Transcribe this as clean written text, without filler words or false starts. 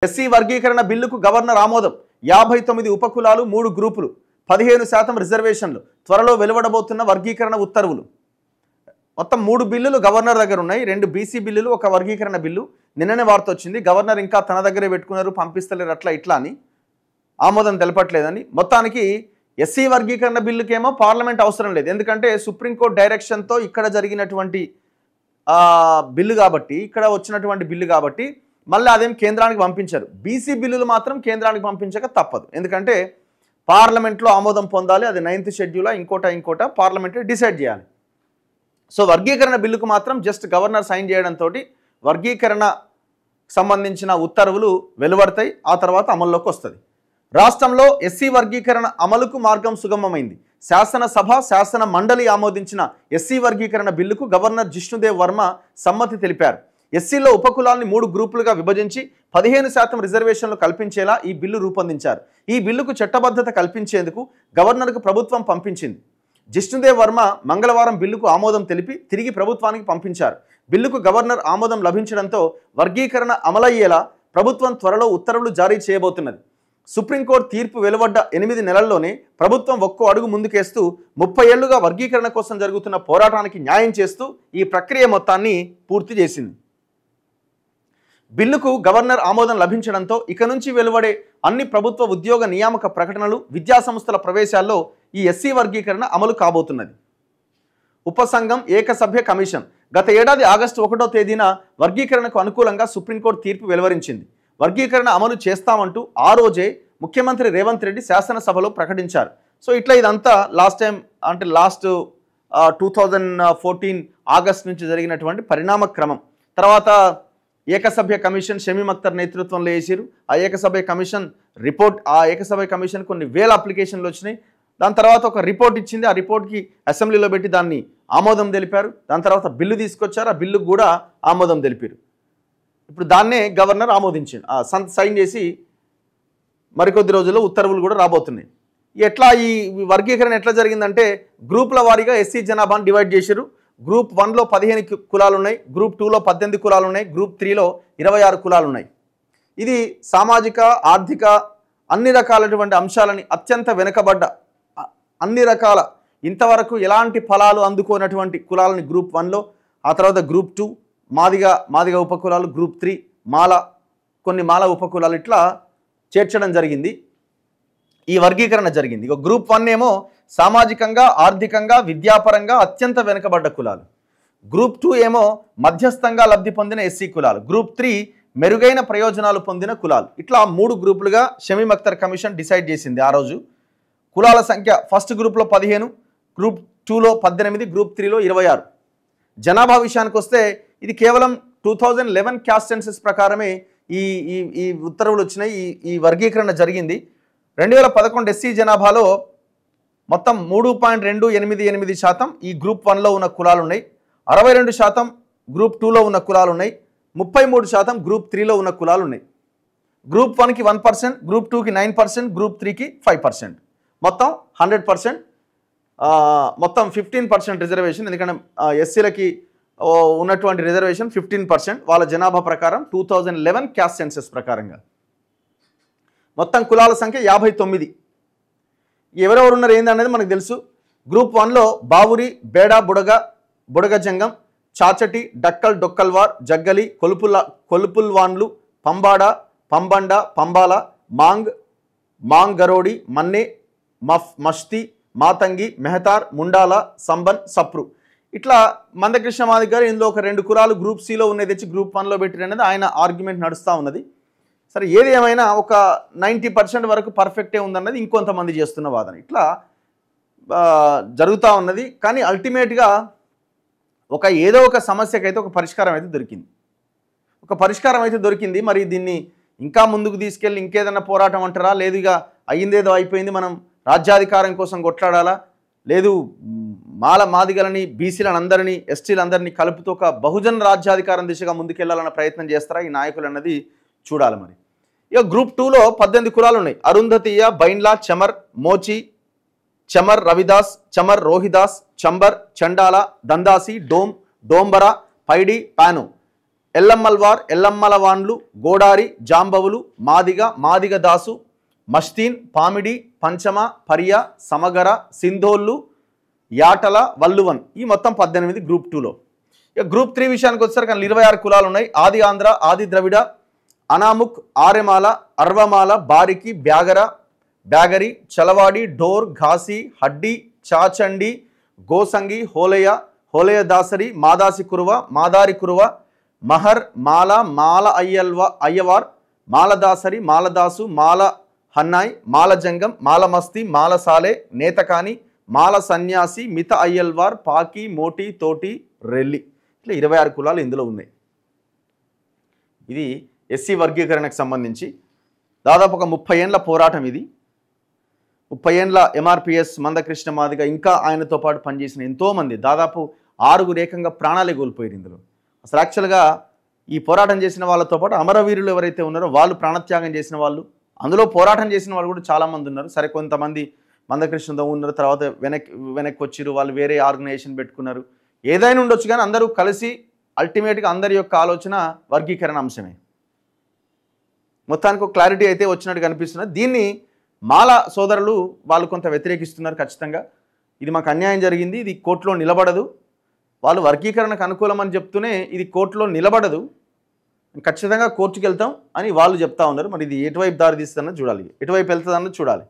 SC వర్గీకరణ బిల్లుకు governor ఆమోదం 59 ఉపకులాలు 3 గ్రూపులు 15% రిజర్వేషన్లు త్వరలో వెలువడబోతున్న వర్గీకరణ ఉత్తర్వులు. మొత్తం 3 బిల్లులు గవర్నర్ దగ్గర ఉన్నాయి. 2 బీసీ బిల్లులు, ఒక వర్గీకరణ బిల్లు. నిన్ననే వార్త వచ్చింది, గవర్నర్ ఇంకా తన దగ్గరే పెట్టుకున్నారు, పంపిస్తలేరు అట్లా ఇట్లా అని, ఆమోదం తెలపట్లేదని. మొత్తానికి ఎస్సీ వర్గీకరణ బిల్లుకేమో పార్లమెంట్ అవసరం లేదు, ఎందుకంటే సుప్రీంకోర్టు డైరెక్షన్తో ఇక్కడ జరిగినటువంటి బిల్లు కాబట్టి, ఇక్కడ వచ్చినటువంటి బిల్లు కాబట్టి మళ్ళీ అదేం కేంద్రానికి పంపించారు. బీసీ బిల్లులు మాత్రం కేంద్రానికి పంపించక తప్పదు, ఎందుకంటే పార్లమెంట్లో ఆమోదం పొందాలి. అది 9th షెడ్యూల్ ఇంకోట పార్లమెంట్ డిసైడ్ చేయాలి. సో వర్గీకరణ బిల్లుకు మాత్రం జస్ట్ గవర్నర్ సైన్ చేయడంతో వర్గీకరణ సంబంధించిన ఉత్తర్వులు వెలువడతాయి, ఆ తర్వాత అమల్లోకి వస్తుంది. రాష్ట్రంలో ఎస్సీ వర్గీకరణ అమలుకు మార్గం సుగమమైంది. శాసనసభ శాసన మండలి ఆమోదించిన ఎస్సీ వర్గీకరణ బిల్లుకు గవర్నర్ జిష్ణుదేవ్ వర్మ సమ్మతి తెలిపారు. ఎస్సీలో ఉపకులాల్ని 3 గ్రూపులుగా విభజించి 15% రిజర్వేషన్లు కల్పించేలా ఈ బిల్లు రూపొందించారు. ఈ బిల్లుకు చట్టబద్ధత కల్పించేందుకు గవర్నర్కు ప్రభుత్వం పంపించింది. జిష్ణుదేవ్ వర్మ మంగళవారం బిల్లుకు ఆమోదం తెలిపి తిరిగి ప్రభుత్వానికి పంపించారు. బిల్లుకు గవర్నర్ ఆమోదం లభించడంతో వర్గీకరణ అమలయ్యేలా ప్రభుత్వం త్వరలో ఉత్తర్వులు జారీ చేయబోతున్నది. సుప్రీంకోర్టు తీర్పు వెలువడ్డ 8 నెలల్లోనే ప్రభుత్వం ఒక్కో అడుగు ముందుకేస్తూ 30 ఏళ్లుగా వర్గీకరణ కోసం జరుగుతున్న పోరాటానికి న్యాయం చేస్తూ ఈ ప్రక్రియ మొత్తాన్ని పూర్తి చేసింది. బిల్లుకు గవర్నర్ ఆమోదం లభించడంతో ఇక నుంచి వెలువడే అన్ని ప్రభుత్వ ఉద్యోగ నియామక ప్రకటనలు, విద్యాసంస్థల ప్రవేశాల్లో ఈ ఎస్సీ వర్గీకరణ అమలు కాబోతున్నది. ఉపసంఘం ఏకసభ్య కమిషన్ గత ఏడాది ఆగస్టు 1వ తేదీన వర్గీకరణకు అనుకూలంగా సుప్రీంకోర్టు తీర్పు వెలువరించింది. వర్గీకరణ అమలు చేస్తామంటూ ఆ రోజే ముఖ్యమంత్రి రేవంత్ రెడ్డి శాసనసభలో ప్రకటించారు. సో ఇట్లా ఇదంతా లాస్ట్ 2014 ఆగస్ట్ నుంచి జరిగినటువంటి పరిణామ క్రమం. తర్వాత ఏకసభ్య కమిషన్ షమీమ్ అఖ్తర్ నేతృత్వంలో వేసారు. ఆ ఏకసభ్య కమిషన్ కొన్ని వేల అప్లికేషన్లు వచ్చినాయి. దాని తర్వాత ఒక రిపోర్ట్ ఇచ్చింది. ఆ రిపోర్ట్కి అసెంబ్లీలో పెట్టి దాన్ని ఆమోదం తెలిపారు. దాని తర్వాత బిల్లు తీసుకొచ్చారు, ఆ బిల్లుకు కూడా ఆమోదం తెలిపారు. ఇప్పుడు దాన్నే గవర్నర్ ఆమోదించింది, సైన్ చేసి మరికొద్ది రోజుల్లో ఉత్తర్వులు కూడా రాబోతున్నాయి. ఎట్లా ఈ వర్గీకరణ ఎట్లా జరిగిందంటే గ్రూపుల వారీగా ఎస్సీ జనాభాను డివైడ్ చేశారు. గ్రూప్ 1లో 15 కులాలు ఉన్నాయి, గ్రూప్ 2లో 18 కులాలు ఉన్నాయి, గ్రూప్ 3లో 26 కులాలు ఉన్నాయి. ఇది సామాజిక, ఆర్థిక అన్ని రకాలైనటువంటి అంశాలని అత్యంత వెనుకబడ్డ అన్ని రకాల ఇంతవరకు ఎలాంటి ఫలాలు అందుకోనటువంటి కులాలని గ్రూప్ 1లో, ఆ తర్వాత గ్రూప్ 2 మాదిగ ఉపకులాలు, గ్రూప్ 3 కొన్ని మాల ఉపకులాలు ఇట్లా చేర్చడం జరిగింది. ఈ వర్గీకరణ జరిగింది. గ్రూప్ 1 ఏమో సామాజికంగా, ఆర్థికంగా, విద్యాపరంగా అత్యంత వెనుకబడ్డ కులాలు. గ్రూప్ 2 ఏమో మధ్యస్థంగా లబ్ధి పొందిన ఎస్సీ కులాలు. గ్రూప్ 3 మెరుగైన ప్రయోజనాలు పొందిన కులాలు. ఇట్లా 3 గ్రూపులుగా షమీమ్ అఖ్తర్ కమిషన్ డిసైడ్ చేసింది ఆ రోజు. కులాల సంఖ్య ఫస్ట్ గ్రూప్లో 15, గ్రూప్ 2లో 18, గ్రూప్ 3లో 26. జనాభా విషయానికి వస్తే ఇది కేవలం 2011 క్యాస్ట్ సెన్సస్ ప్రకారమే ఈ ఉత్తర్వులు వచ్చినాయి. ఈ వర్గీకరణ జరిగింది. 2011 ఎస్సీ జనాభాలో మొత్తం 3.288% ఈ గ్రూప్ 1లో ఉన్న కులాలు ఉన్నాయి, 62% గ్రూప్ 2లో ఉన్న కులాలు ఉన్నాయి, 33% గ్రూప్ 3లో ఉన్న కులాలు ఉన్నాయి. గ్రూప్ 1కి 1%, గ్రూప్ 2కి 9%, గ్రూప్ 3కి 5%, మొత్తం 100%. మొత్తం 15% రిజర్వేషన్, ఎందుకంటే ఎస్సీలకి ఉన్నటువంటి రిజర్వేషన్ 15% వాళ్ళ జనాభా ప్రకారం 2011 క్యాస్ట్ సెన్సస్ ప్రకారంగా. మొత్తం కులాల సంఖ్య 59. ఎవరెవరు ఉన్నారు ఏందనేది మనకు తెలుసు. గ్రూప్ 1లో బావురి, బేడ, బుడగ జంగం, చాచటి, డక్కల్, డొక్కల్వార్, జగ్గలి, కొలుపుల్వాన్లు, పంబాడ, పంబండ, పంబాల, మాంగ్ గరోడి, మన్నే, మష్తి, మాతంగి, మెహతార్, ముండాల, సంబన్, సప్రు. ఇట్లా మందకృష్ణ మాదిగ గారు ఇందులో ఒక 2 కులాలు గ్రూప్ సిలో ఉన్నది తెచ్చి గ్రూప్ 1లో పెట్టిరు అనేది ఆయన ఆర్గ్యుమెంట్ నడుస్తూ ఉన్నది. సరే, ఏది ఏమైనా ఒక 90% వరకు పర్ఫెక్టే ఉందన్నది ఇంకొంతమంది చేస్తున్న వాదన. ఇట్లా జరుగుతూ ఉన్నది. కానీ అల్టిమేట్గా ఏదో ఒక సమస్యకైతే ఒక పరిష్కారం అయితే దొరికింది. మరి దీన్ని ఇంకా ముందుకు తీసుకెళ్ళి ఇంకేదన్నా పోరాటం అంటారా, లేదు ఇక అయ్యిందేదో అయిపోయింది, మనం రాజ్యాధికారం కోసం కొట్లాడాలా, లేదు మాదిగలని, బీసీలను అందరినీ, ఎస్టీలందరినీ కలుపుతూ ఒక బహుజన రాజ్యాధికారం దిశగా ముందుకెళ్లాలన్న ప్రయత్నం చేస్తారా ఈ నాయకులు అన్నది చూడాలి. మరి ఇక గ్రూప్ 2లో 18 కులాలు ఉన్నాయి. అరుంధతీయ, బైండ్లా, చమర్, మోచి, చమర్ రవిదాస్, చమర్ రోహిదాస్, చంబర్, చండాల, దందాసి, డోంబర, పైడి, పాను. ఎల్లమ్మల్వార్, ఎల్లమ్మలవాన్లు, గోడారి, జాంబవులు, మాదిగ, మాదిగ దాసు, మస్తీన్, పామిడి, పంచమ, పర్య, సమగర, సింధోళ్ళు, యాటల, వల్లువన్. ఈ మొత్తం 18 గ్రూప్ 2లో. ఇక గ్రూప్ 3 విషయానికి వచ్చేసరికి 26 కులాలు ఉన్నాయి. ఆది ఆంధ్ర, ఆది ద్రవిడ, అనాముక్, ఆర్యమాల, అర్వమాల, బారికి, బ్యాగర, బ్యాగరి, చలవాడి, డోర్, ఘాసి, హడ్డి, చాచండి, గోసంగి, హోలయ, హోలయ దాసరి, మాదాసి కురువ, మాదారి కురువ, మహర్, మాల, మాల అయ్యవార్, మాలదాసరి, మాలదాసు, మాల హన్నాయ్, మాల జంగం, మాల మస్తి, మాల సాలే, నేతకాని, మాల సన్యాసి, మిత అయ్యల్వార్, పాకి, మోటి, తోటి, రెల్లి. ఇట్లా 26 కులాలు ఇందులో ఉన్నాయి. ఇది ఎస్సీ వర్గీకరణకు సంబంధించి దాదాపు ఒక 30 ఏండ్ల పోరాటం. ఇది 30 ఏండ్ల ఎంఆర్పిఎస్ మందకృష్ణ మాదిగ ఇంకా ఆయనతో పాటు పనిచేసిన ఎంతోమంది, దాదాపు 6 ఏకంగా ప్రాణాలే కోల్పోయారు ఇందులో. అసలు యాక్చువల్గా ఈ పోరాటం చేసిన వాళ్ళతో పాటు అమరవీరులు ఎవరైతే ఉన్నారో వాళ్ళు ప్రాణత్యాగం చేసిన వాళ్ళు, అందులో పోరాటం చేసిన వాళ్ళు కూడా చాలామంది ఉన్నారు. సరే, కొంతమంది మందకృష్ణతో ఉన్నారు, తర్వాత వెనక్కి వచ్చిరు, వాళ్ళు వేరే ఆర్గనైజేషన్ పెట్టుకున్నారు. ఏదైనా ఉండొచ్చు, కానీ అందరూ కలిసి అల్టిమేట్గా అందరి యొక్క ఆలోచన వర్గీకరణ అంశమే. మొత్తానికి ఒక క్లారిటీ అయితే వచ్చినట్టు కనిపిస్తున్నది. దీన్ని మాల సోదరులు వాళ్ళు కొంత వ్యతిరేకిస్తున్నారు. ఖచ్చితంగా ఇది మాకు అన్యాయం జరిగింది, ఇది కోర్టులో నిలబడదు, వాళ్ళు వర్గీకరణకు అనుకూలం అని చెప్తూనే ఇది కోర్టులో నిలబడదు, ఖచ్చితంగా కోర్టుకు వెళ్తాం అని వాళ్ళు చెప్తా ఉన్నారు. మరి ఇది ఎటువైపు దారి తీస్తుందన్నది చూడాలి, ఎటువైపు వెళ్తుందన్నది చూడాలి.